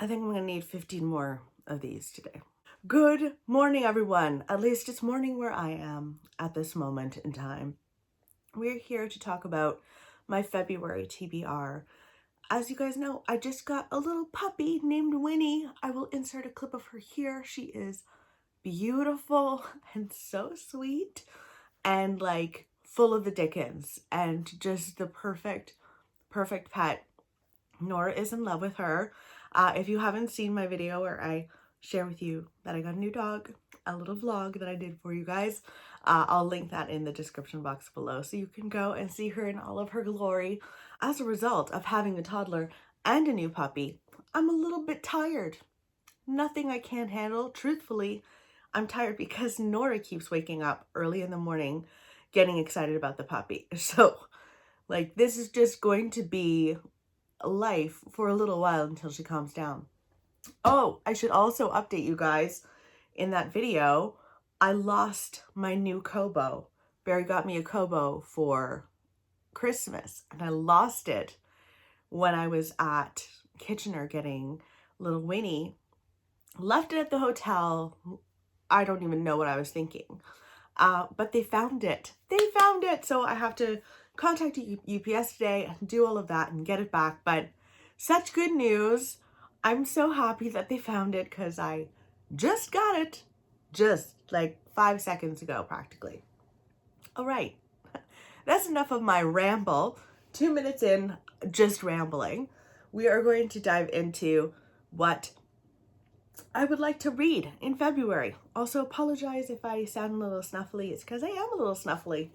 I think I'm gonna need 15 more of these today. Good morning, everyone. At least it's morning where I am at this moment in time. We're here to talk about my February TBR. As you guys know, I just got a little puppy named Winnie. I will insert a clip of her here. She is beautiful and so sweet and like full of the dickens and just the perfect pet. Nora is in love with her. If you haven't seen my video where I share with you that I got a new dog, a little vlog that I did for you guys, I'll link that in the description box below so you can go and see her in all of her glory. As a result of having a toddler and a new puppy, I'm a little bit tired. Nothing I can't handle. Truthfully, I'm tired because Nora keeps waking up early in the morning getting excited about the puppy. So, like, this is just going to be life for a little while until she calms down. Oh, I should also update you guys. In that video, I lost my new Kobo. Barry got me a Kobo for Christmas, and I lost it when I was at Kitchener getting little Winnie. Left it at the hotel. I don't even know what I was thinking. But they found it. So I have to contact UPS today and do all of that and get it back. But such good news. I'm so happy that they found it because I just got it just like 5 seconds ago, practically. All right. That's enough of my ramble. 2 minutes in, just rambling. We are going to dive into what I would like to read in February. Also, apologize if I sound a little snuffly. It's because I am a little snuffly.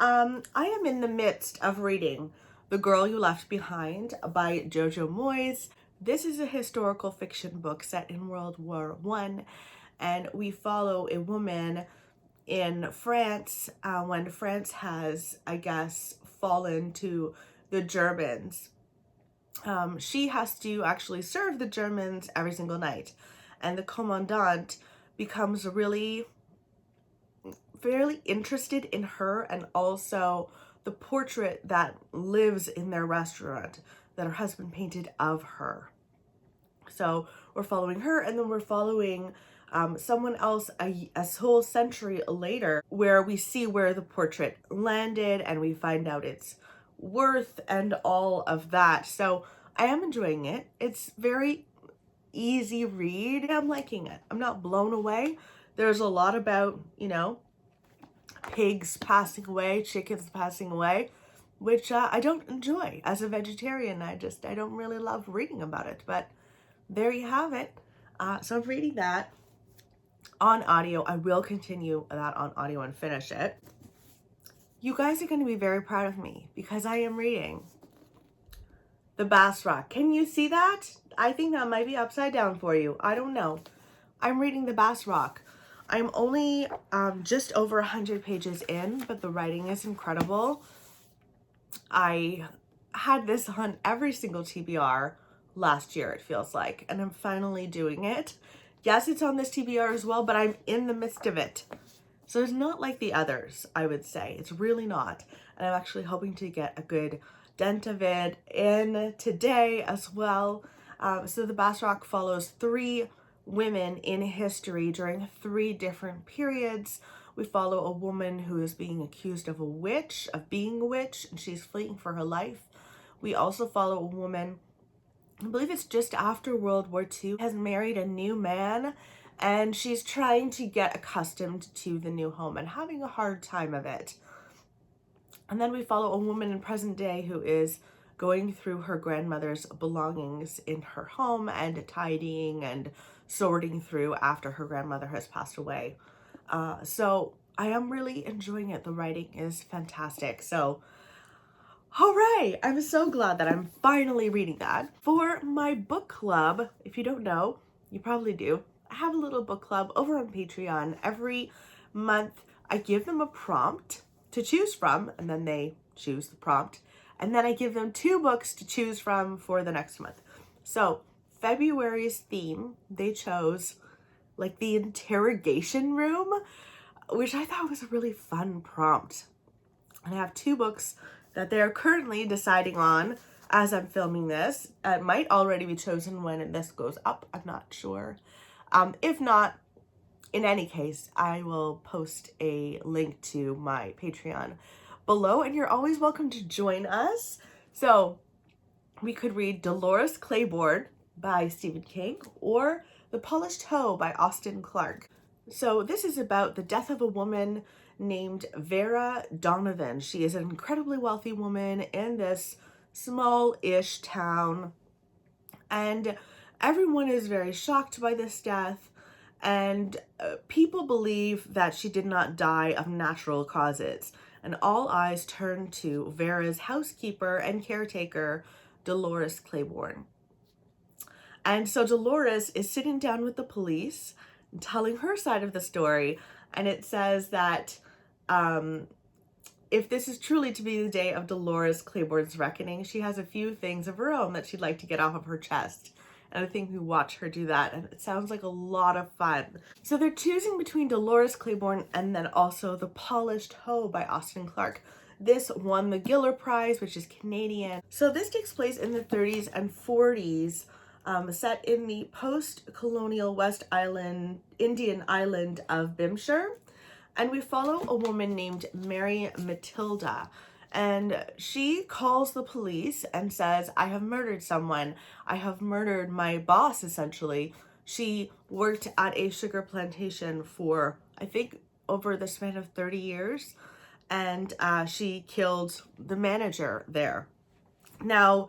I am in the midst of reading The Girl You Left Behind by Jojo Moyes. This is a historical fiction book set in World War I, and we follow a woman in France when France has, I guess, fallen to the Germans. She has to actually serve the Germans every single night, and the commandant becomes really fairly interested in her and also the portrait that lives in their restaurant that her husband painted of her. So we're following her, and then we're following someone else a whole century later, where we see where the portrait landed and we find out its worth and all of that. So I am enjoying it. It's very easy read. I'm liking it. I'm not blown away. There's a lot about, pigs passing away, chickens passing away, which I don't enjoy as a vegetarian. I don't really love reading about it, but there you have it. So I'm reading that on audio. I will continue that on audio and finish it. You guys are going to be very proud of me because I am reading The Bass Rock. Can you see that? I think that might be upside down for you. I don't know. I'm reading The Bass Rock. I'm only just over 100 pages in, but the writing is incredible. I had this on every single TBR last year, it feels like, and I'm finally doing it. Yes, it's on this TBR as well, but I'm in the midst of it. So it's not like the others, I would say. It's really not. And I'm actually hoping to get a good dent of it in today as well. So The Bass Rock follows 3 women in history during 3 different periods. We follow a woman who is being accused of being a witch, and she's fleeing for her life. We also follow a woman, I believe it's just after World War II, has married a new man, and she's trying to get accustomed to the new home and having a hard time of it. And then we follow a woman in present day who is going through her grandmother's belongings in her home and tidying and sorting through after her grandmother has passed away. So I am really enjoying it. The writing is fantastic. So, all right, I'm so glad that I'm finally reading that. For my book club, if you don't know, you probably do, I have a little book club over on Patreon. Every month I give them a prompt to choose from, and then they choose the prompt. And then I give them 2 books to choose from for the next month. So February's theme, they chose like the interrogation room, which I thought was a really fun prompt. And I have 2 books that they're currently deciding on. as I'm filming this. It might already be chosen when this goes up. I'm not sure. If not, in any case, I will post a link to my Patreon below, and you're always welcome to join us. So we could read Dolores Claiborne by Stephen King or The Polished Hoe by Austin Clarke. So this is about the death of a woman named Vera Donovan. She is an incredibly wealthy woman in this small-ish town, and everyone is very shocked by this death, and people believe that she did not die of natural causes, and all eyes turn to Vera's housekeeper and caretaker, Dolores Claiborne. And so Dolores is sitting down with the police and telling her side of the story, and it says that if this is truly to be the day of Dolores Claiborne's reckoning, she has a few things of her own that she'd like to get off of her chest. And I think we watch her do that, and it sounds like a lot of fun. So they're choosing between Dolores Claiborne and then also The Polished Hoe by Austin Clarke. This won the Giller Prize, which is Canadian. So this takes place in the 30s and 40s, set in the post-colonial West Island, Indian island of Bimshire. And we follow a woman named Mary Matilda, and she calls the police and says, I have murdered someone. I have murdered my boss, essentially. She worked at a sugar plantation for, I think, over the span of 30 years, and she killed the manager there. Now,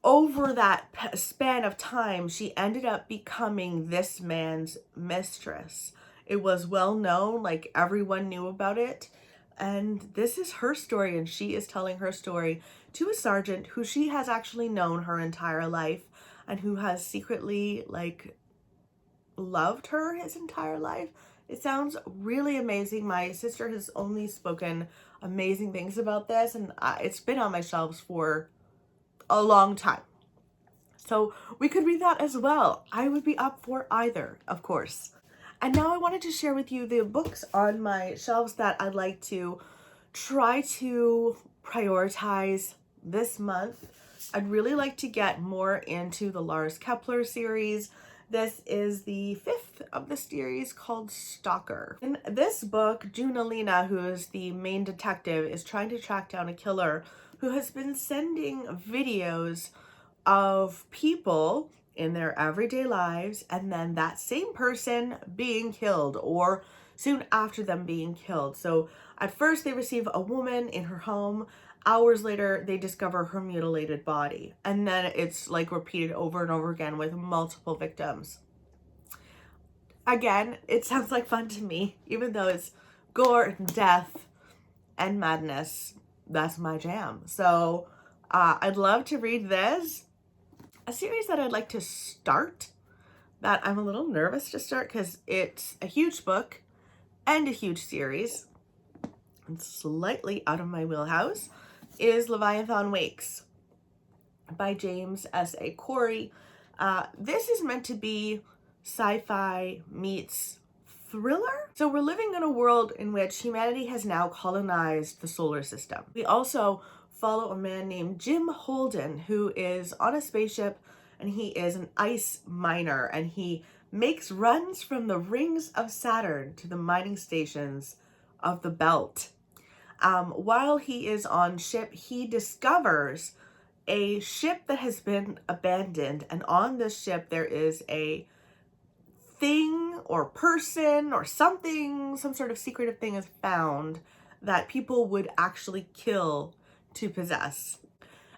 over that span of time, she ended up becoming this man's mistress. It was well known, like everyone knew about it. And this is her story, and she is telling her story to a sergeant who she has actually known her entire life and who has secretly, like, loved her his entire life. It sounds really amazing. My sister has only spoken amazing things about this, and it's been on my shelves for a long time. So we could read that as well. I would be up for either, of course. And now I wanted to share with you the books on my shelves that I'd like to try to prioritize this month. I'd really like to get more into the Lars Kepler series. This is the 5th of the series, called Stalker. In this book, Junalina, who is the main detective, is trying to track down a killer who has been sending videos of people in their everyday lives, and then that same person being killed or soon after them being killed. So at first they receive a woman in her home. Hours later, they discover her mutilated body. And then it's like repeated over and over again with multiple victims. Again, it sounds like fun to me, even though it's gore and death and madness. That's my jam. So I'd love to read this. A series that I'd like to start, that I'm a little nervous to start because it's a huge book and a huge series, and slightly out of my wheelhouse, is Leviathan Wakes by James S.A. Corey. This is meant to be sci-fi meets thriller. So we're living in a world in which humanity has now colonized the solar system. We also follow a man named Jim Holden, who is on a spaceship, and he is an ice miner, and he makes runs from the rings of Saturn to the mining stations of the belt. While he is on ship, he discovers a ship that has been abandoned, and on this ship there is a thing or person or something, some sort of secretive thing is found that people would actually kill to possess.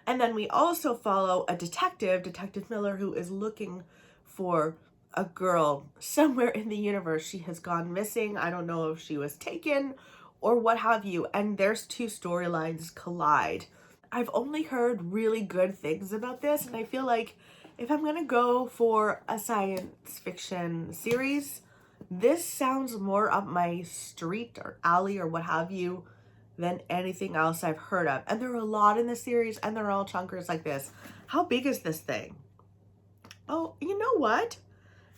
And then we also follow a detective, Detective Miller, who is looking for a girl somewhere in the universe. She has gone missing. I don't know if she was taken or what have you. And there's two storylines collide. I've only heard really good things about this, and I feel like if I'm gonna go for a science fiction series, this sounds more up my street or alley or what have you than anything else I've heard of. And there are a lot in the series, and they're all chunkers like this. How big is this thing? Oh, you know what?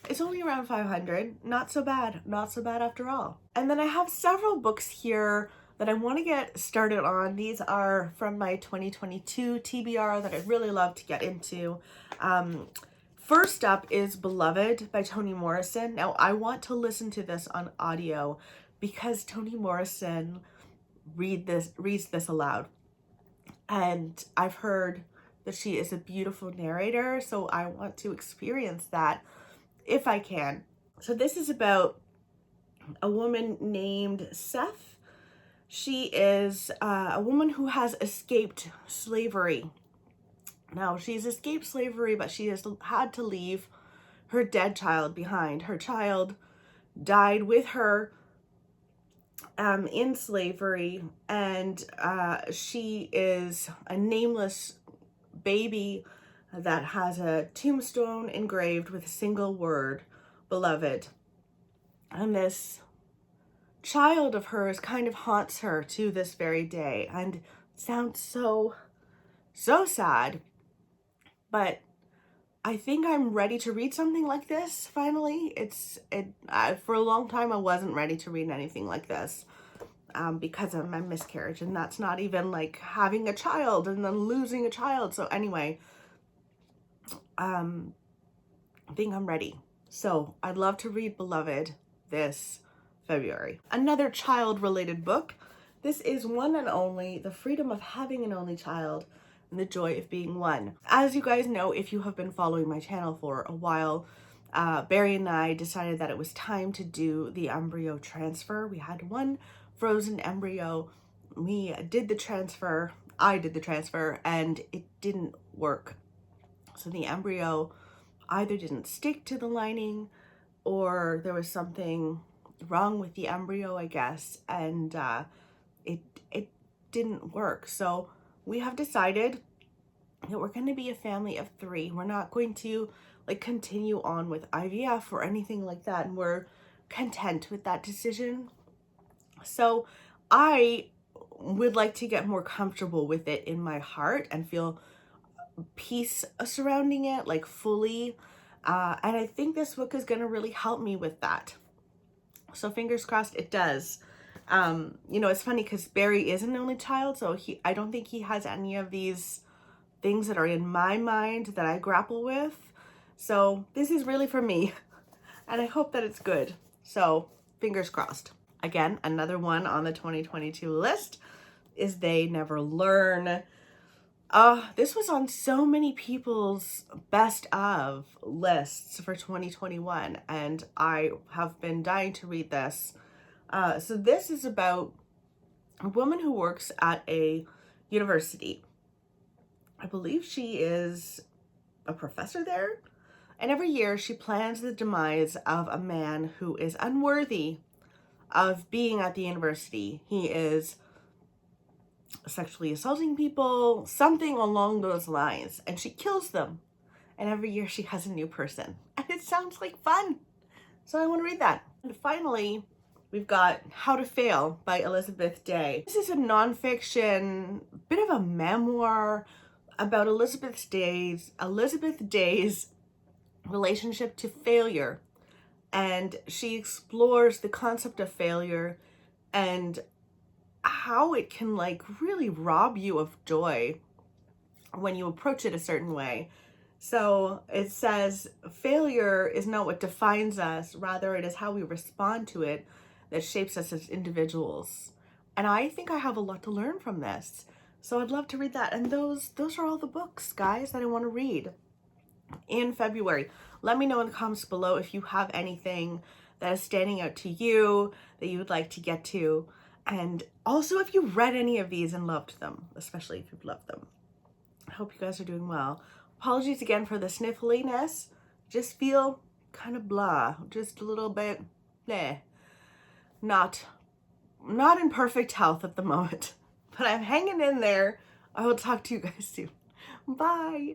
It's only around 500. Not so bad. Not so bad after all. And then I have several books here that I want to get started on. These are from my 2022 TBR that I'd really love to get into. First up is Beloved by Toni Morrison. Now, I want to listen to this on audio because Toni Morrison reads this aloud. And I've heard that she is a beautiful narrator, so I want to experience that if I can. So this is about a woman named Seth. She is a woman who has escaped slavery. Now, she's escaped slavery, but she has had to leave her dead child behind. Her child died with her in slavery, and she is a nameless baby that has a tombstone engraved with a single word, beloved. And this child of hers kind of haunts her to this very day, and it sounds so sad, but I think I'm ready to read something like this finally. For a long time I wasn't ready to read anything like this because of my miscarriage, and that's not even like having a child and then losing a child. So anyway, I think I'm ready. So I'd love to read Beloved this February. Another child-related book. This is One and Only: The Freedom of Having an Only Child and the Joy of Being One. As you guys know, if you have been following my channel for a while, Barry and I decided that it was time to do the embryo transfer. We had one frozen embryo. We did the transfer. I did the transfer, and it didn't work. So the embryo either didn't stick to the lining, or there was something wrong with the embryo, I guess, and it didn't work. So we have decided that we're going to be a family of 3. We're not going to like continue on with IVF or anything like that, and we're content with that decision. So I would like to get more comfortable with it in my heart and feel peace surrounding it, like fully. And I think this book is going to really help me with that. So fingers crossed it does. You know, it's funny because Barry is an only child, so I don't think he has any of these things that are in my mind that I grapple with. So this is really for me, and I hope that it's good. So fingers crossed. Again, another one on the 2022 list is They Never Learn. This was on so many people's best of lists for 2021, and I have been dying to read this. So this is about a woman who works at a university. I believe she is a professor there. And every year she plans the demise of a man who is unworthy of being at the university. He is sexually assaulting people, something along those lines, and she kills them. And every year she has a new person, and it sounds like fun. So I want to read that. And finally, we've got How to Fail by Elizabeth Day. This is a nonfiction, bit of a memoir about Elizabeth Day's relationship to failure. And she explores the concept of failure and how it can like really rob you of joy when you approach it a certain way. So it says, failure is not what defines us, rather it is how we respond to it that shapes us as individuals. And I think I have a lot to learn from this. So I'd love to read that. And those are all the books, guys, that I want to read in February. Let me know in the comments below if you have anything that is standing out to you that you would like to get to. And also if you read any of these and loved them, especially if you've loved them. I hope you guys are doing well. Apologies again for the sniffliness. Just feel kind of blah, just a little bit bleh. Not in perfect health at the moment, but I'm hanging in there. I will talk to you guys soon. Bye.